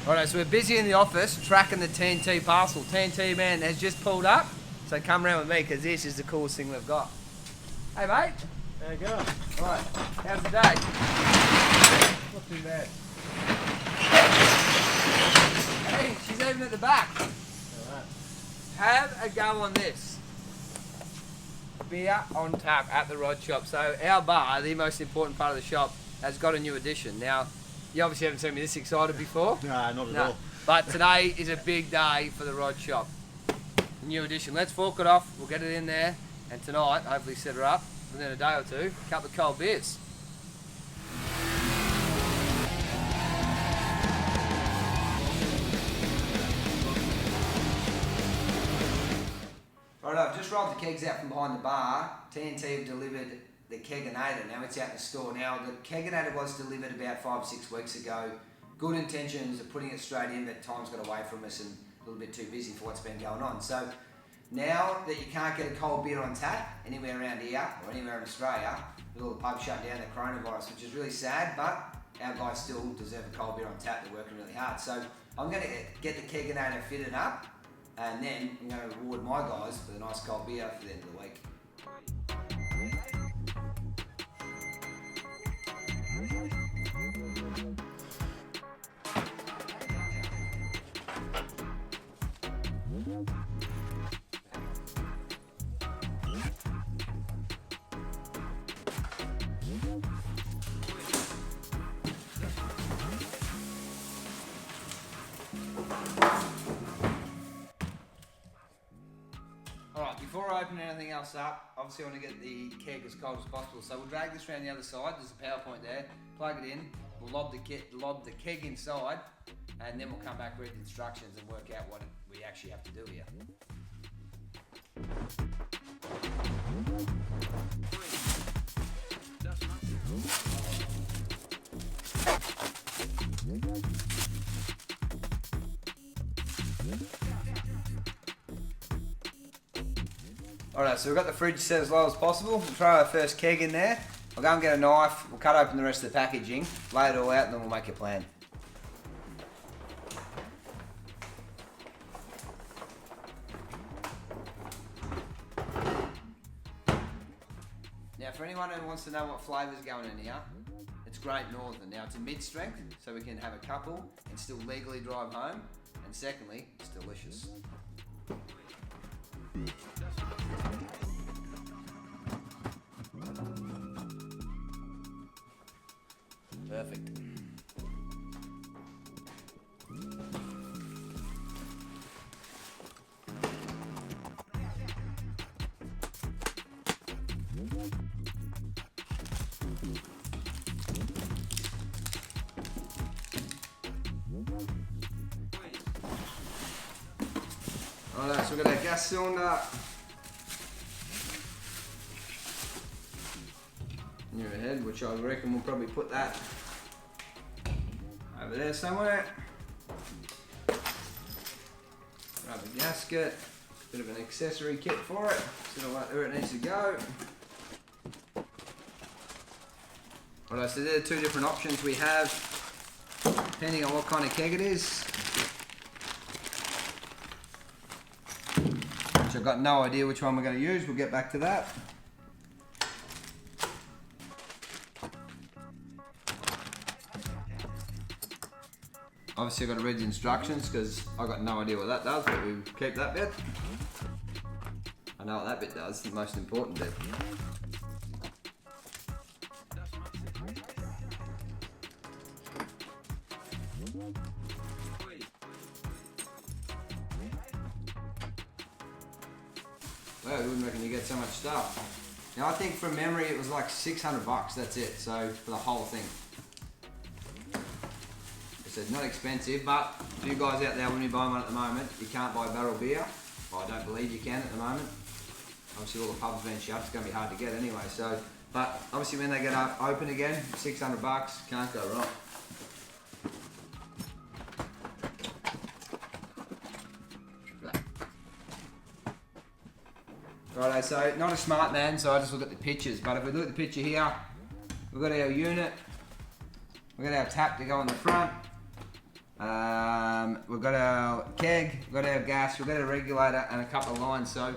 Alright, so we're busy in the office tracking the TNT parcel. TNT man has just pulled up, so come around with me because this is the coolest thing we've got. Hey mate. How you going? Alright, how's the day? Not too bad. Hey, she's even at the back. Alright. Have a go on this. Beer on tap at the Rod Shop. So our bar, the most important part of the shop, has got a new addition. Now, you obviously haven't seen me this excited before. No, not at all. But today is a big day for the Rod Shop. New addition. Let's fork it off. We'll get it in there. And tonight, hopefully set her up within a day or two. A couple of cold beers. Alright, I've just rolled the kegs out from behind the bar. TNT have delivered the Keganator. Now it's out in the store. Now the Keganator was delivered about 5 or 6 weeks ago. Good intentions of putting it straight in, but time's got away from us and a little bit too busy for what's been going on. So now that you can't get a cold beer on tap anywhere around here or anywhere in Australia, with all the pubs shut down, the coronavirus, which is really sad, but our guys still deserve a cold beer on tap. They're working really hard. So I'm going to get the Keganator fitted up, and then I'm going to reward my guys with a nice cold beer for the end of the week. Alright, before I open anything else up, obviously I want to get the keg as cold as possible. So we'll drag this around the other side, there's a power point there, plug it in, we'll lob the keg inside, and then we'll come back, read the instructions and work out what we actually have to do here. Alright, so we've got the fridge set as low as possible. We'll throw our first keg in there. I'll go and get a knife, we'll cut open the rest of the packaging, lay it all out, and then we'll make a plan. Now for anyone who wants to know what flavour's going in here, it's Great Northern. Now it's a mid-strength, so we can have a couple and still legally drive home. And secondly, it's delicious. Perfect. Alright, so we've got our gas cylinder near ahead, which I reckon we'll probably put that over there somewhere. Rubber gasket, bit of an accessory kit for it, sort of like where it needs to go. Alright, so there are two different options we have, depending on what kind of keg it is. Which I've got no idea which one we're going to use, we'll get back to that. Obviously I've got to read the instructions because I've got no idea what that does, but we keep that bit. I know what that bit does, the most important bit. Well, I wouldn't reckon you get so much stuff. Now I think from memory it was like $600, that's it, so for the whole thing. It's not expensive, but if you guys out there want to buy one at the moment, you can't buy barrel beer. Well, I don't believe you can at the moment. Obviously all the pubs have been shut, it's going to be hard to get anyway, so. But obviously when they get up, open again, $600, can't go wrong. Righto, so not a smart man, so I just look at the pictures, but if we look at the picture here, we've got our unit, we've got our tap to go on the front, We've got our keg, we've got our gas, we've got our regulator and a couple of lines. So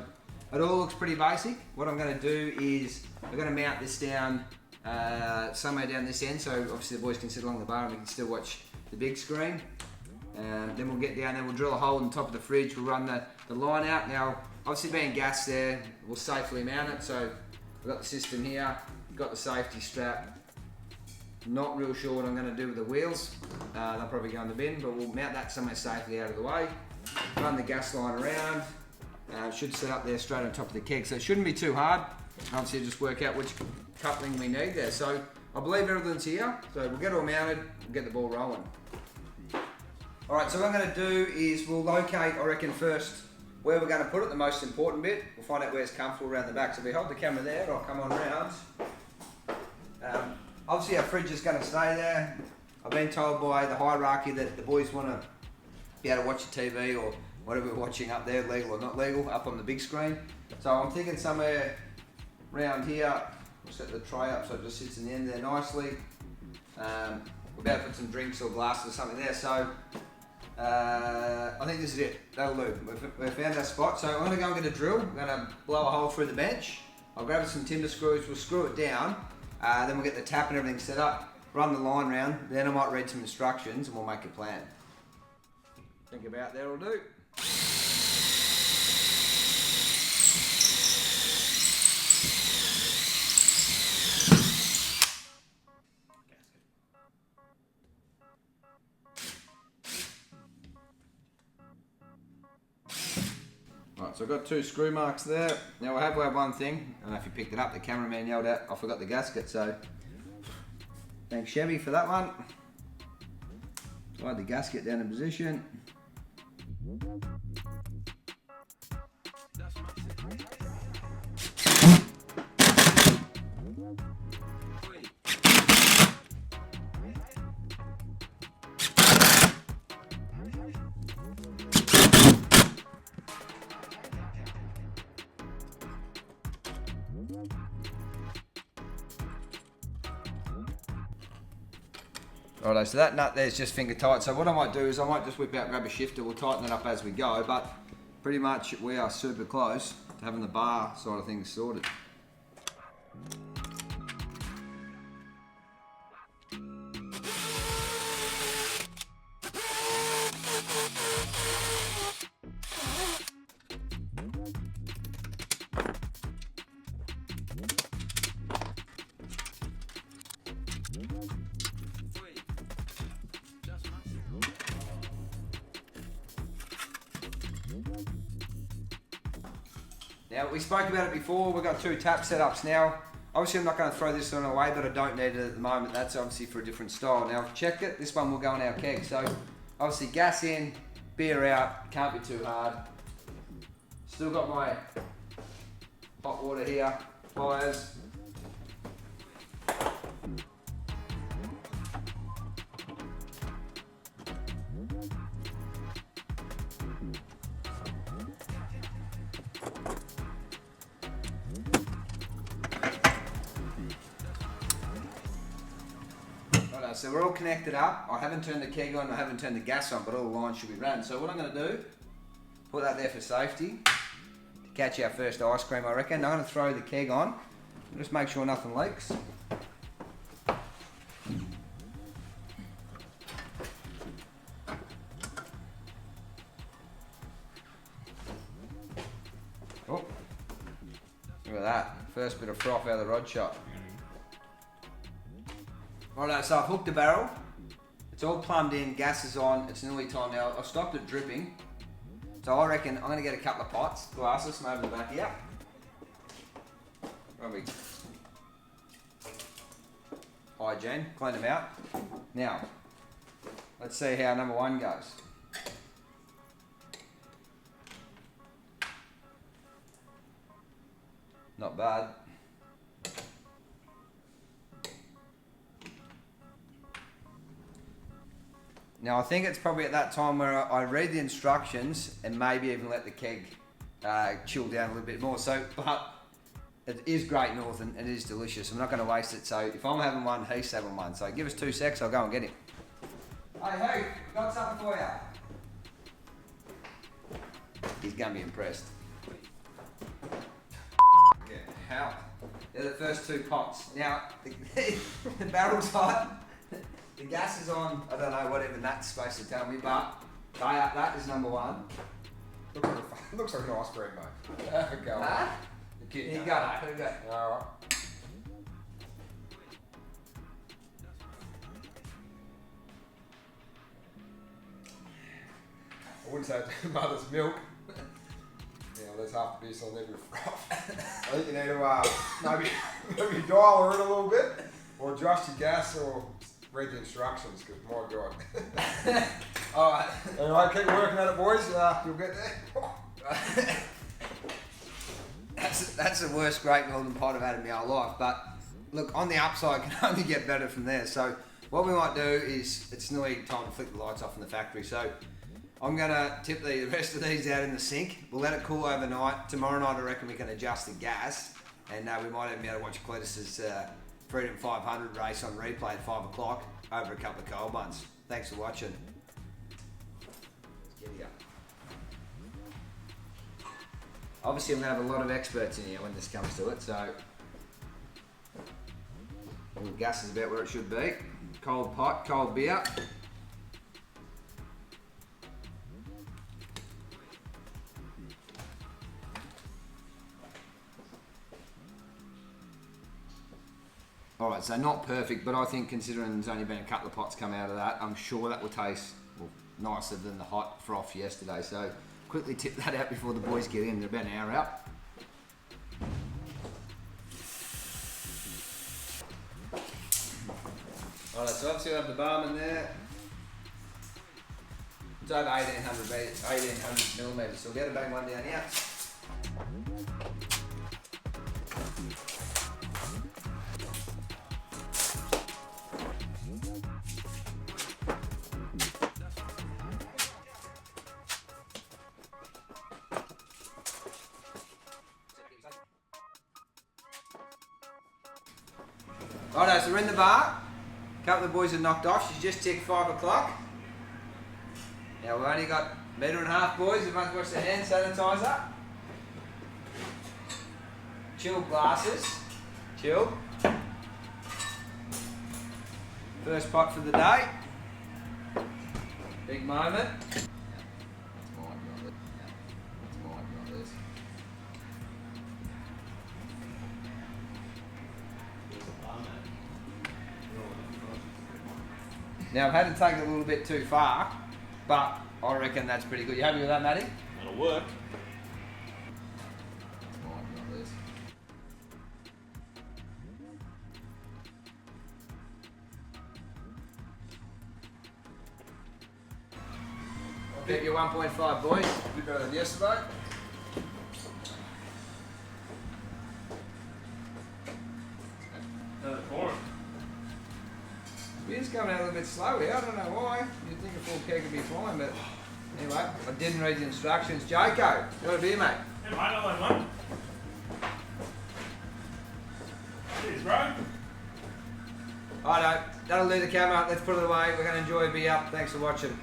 it all looks pretty basic. What I'm going to do is we're going to mount this down somewhere down this end, so obviously the boys can sit along the bar and we can still watch the big screen. Then we'll get down there, we'll drill a hole in the top of the fridge, we'll run the line out. Now, obviously being gas there, we'll safely mount it. So we've got the system here, we've got the safety strap. Not real sure what I'm going to do with the wheels. They'll probably go in the bin, but we'll mount that somewhere safely out of the way. Run the gas line around. Should set up there straight on top of the keg, so it shouldn't be too hard. Obviously just work out which coupling we need there. So I believe everything's here, so we'll get it all mounted, we'll get the ball rolling. Alright, so what I'm going to do is we'll locate, I reckon, first where we're going to put it, the most important bit. We'll find out where it's comfortable around the back. So if we hold the camera there, I'll come on round. Obviously our fridge is going to stay there. I've been told by the hierarchy that the boys want to be able to watch the TV or whatever we're watching up there, legal or not legal, up on the big screen. So I'm thinking somewhere around here, we'll set the tray up so it just sits in the end there nicely. We'll be able to put some drinks or glasses or something there. So I think this is it. That'll do. We've found our spot. So I'm going to go and get a drill. I'm going to blow a hole through the bench. I'll grab some timber screws. We'll screw it down. Then we'll get the tap and everything set up. Run the line round. Then I might read some instructions and we'll make a plan. Think about that'll do. Right, so I've got 2 screw marks there. Now I have one thing, I don't know if you picked it up, the cameraman yelled out, I forgot the gasket, so thanks Chevy for that one. Slide the gasket down in position. Righto, so that nut there's just finger tight. So what I might do is I might just whip out, grab a shifter, we'll tighten it up as we go, but pretty much we are super close to having the bar side of things sorted. Now, we spoke about it before, we've got 2 tap setups now. Obviously I'm not going to throw this one away, but I don't need it at the moment. That's obviously for a different style. Now, I've checked it, this one will go in our keg. So, obviously gas in, beer out, can't be too hard. Still got my hot water here, pliers. So we're all connected up. I haven't turned the keg on, I haven't turned the gas on, but all the lines should be run. So what I'm going to do, put that there for safety, to catch our first ice cream I reckon. I'm going to throw the keg on, just make sure nothing leaks. Oh, look at that, first bit of froth out of the rod shot. Righto, so I've hooked the barrel, it's all plumbed in, gas is on, it's nearly time now. I've stopped it dripping, so I reckon I'm going to get a couple of pots, glasses from over the back here. Probably hygiene, clean them out. Now, let's see how number 1 goes. Not bad. Now I think it's probably at that time where I read the instructions and maybe even let the keg chill down a little bit more. So, but it is Great North and it is delicious. I'm not going to waste it. So if I'm having one, he's having one. So give us 2 secs, I'll go and get him. Hey, got something for you. He's gonna be impressed. Yeah, how? They're the first 2 pots. Now, the barrel's hot. The gas is on, I don't know, whatever that's supposed to tell me, but that is number 1. Looks like an ice cream, mate. Have a go. Huh? Here You got it. Alright. I wouldn't say it's mother's milk. Yeah, there's half the beer on every froth. I think you need to maybe dial her in a little bit, or adjust your gas, or read the instructions, because my God. Alright. Anyway, keep working at it, boys. You'll get there. That's the worst Great Northern pot I've had in my whole life, but look, on the upside, it can only get better from there. So what we might do is, it's nearly time to flick the lights off in the factory, so I'm going to tip the rest of these out in the sink. We'll let it cool overnight. Tomorrow night I reckon we can adjust the gas, and we might even be able to watch Cletus's Freedom 500 race on replay at 5 o'clock over a couple of cold ones. Thanks for watching. Let's get it up. Obviously I'm going to have a lot of experts in here when this comes to it, so all the gas is about where it should be. Cold pot, cold beer. Alright, so not perfect, but I think considering there's only been a couple of pots come out of that, I'm sure that will taste nicer than the hot froth yesterday. So quickly tip that out before the boys get in. They're about an hour out. Alright, so obviously we have the barman there. It's over 1800 millimetres, so we'll get a bang one down here. Righto, so we're in the bar. A couple of the boys have knocked off. She's just ticked 5 o'clock. Now we've only got a metre and a half, boys. Everyone's washed their hand sanitizer. Chilled glasses. Chilled. First pot for the day. Big moment. That's mine, not this. That's mine, not this. Now I've had to take it a little bit too far, but I reckon that's pretty good. You happy with that, Matty? That'll work. I'll get you 1.5, boys. A bit better than yesterday. Another pouring. Beer's coming out a little bit slow here. I don't know why. You'd think a full keg would be fine, but anyway, I didn't read the instructions. Joko, you want a beer, mate? Yeah, mate, I like one. Cheers, bro. Righto, that'll do the camera. Let's put it away. We're going to enjoy a beer. Thanks for watching.